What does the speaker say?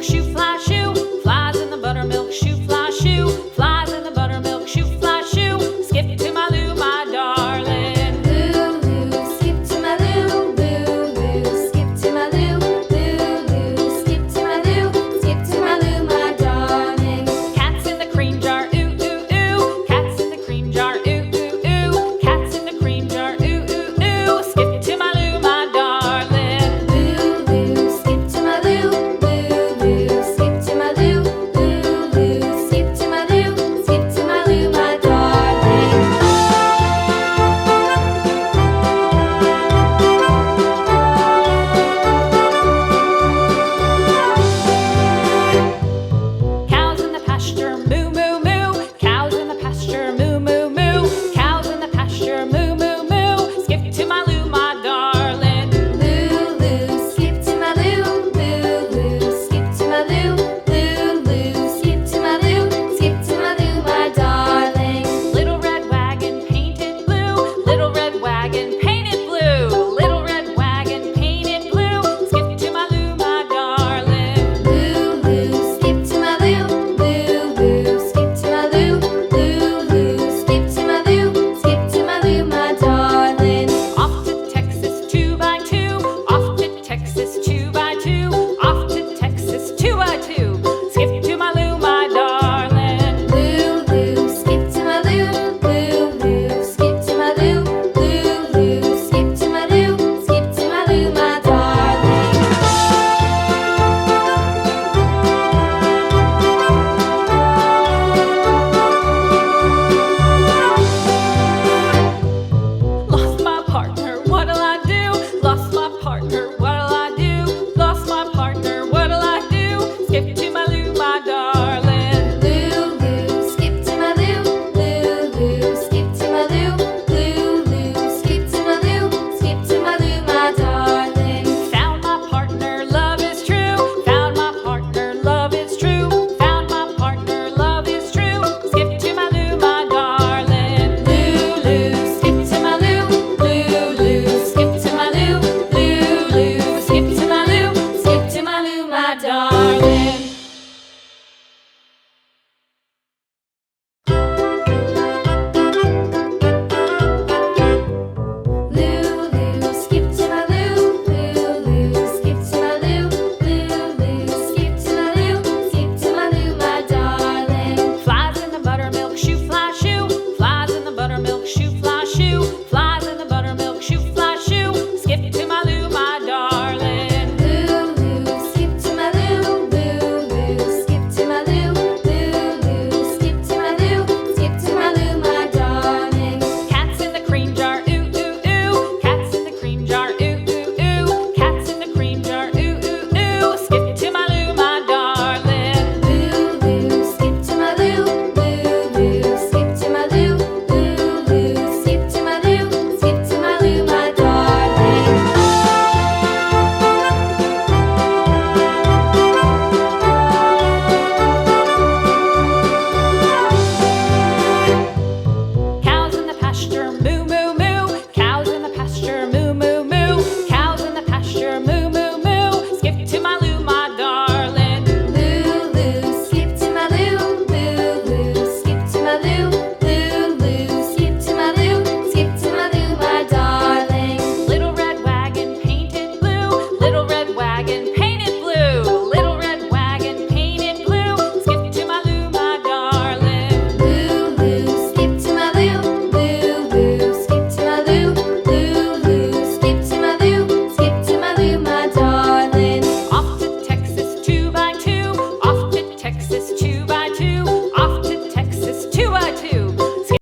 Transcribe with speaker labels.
Speaker 1: buttermilk shoe, fly shoe. Flies in the buttermilk shoe, fly shoe. Flies in the buttermilk shoe, fly shoe. Skip to my Lou, my darling.
Speaker 2: Lou, skip to my Lou, Lou, skip to my Lou, Lou, skip to my Lou, skip to my Lou, my darling.
Speaker 1: Cats in the cream jar, ooh, ooh, ooh. Cats in the cream jar, ooh, ooh, ooh. Cats in the cream jar, ooh, ooh, ooh. Skip to my Lou, my darling.
Speaker 2: Lou, skip to my Lou, Lou, skip to my Lou, Lou, skip to my Lou, skip to my Lou, my darling.
Speaker 1: Cows in the pasture, moo, moo, moo. Cows in the pasture, moo, moo, moo. Cows in the pasture, moo, moo, moo. Skip to my Lou, my darling.
Speaker 2: Lou, skip to my Lou, Lou, skip to my Lou, Lou, skip to my Lou, skip to my Lou, my darling.
Speaker 1: Little red wagon painted blue. Little red wagon painted blue. Little red wagon painted blue. Skip to my Lou, my darling.
Speaker 2: Lou, skip to my Lou, Lou, skip to my Lou, Lou, skip to my Lou, skip to my Lou, my darling.
Speaker 1: Off to Texas 2x2. Off to Texas 2x2. Off to Texas 2x2. Skip to my Lou, my darling.
Speaker 2: Lou, skip to my Lou, Lou, skip to my Lou, Lou, skip to my Lou, skip to my Lou, my darling.
Speaker 1: Lost my partner, what'll I do? Lost my partner, what'll I do? Lost my partner, what'll I do? Skip to my Lou, my darling.
Speaker 2: Lou, skip to my Lou, Lou, skip to my Lou, Lou, skip to my Lou, skip to my Lou, my darling.
Speaker 1: Found my partner, love is true. Found my partner, love is true. Found my partner, love is true. Skip to my Lou, my darling.
Speaker 2: Lou, skip to my Lou, Lou, skip to my Lou, Lou, skip to my Lou, skip to my Lou, my darling.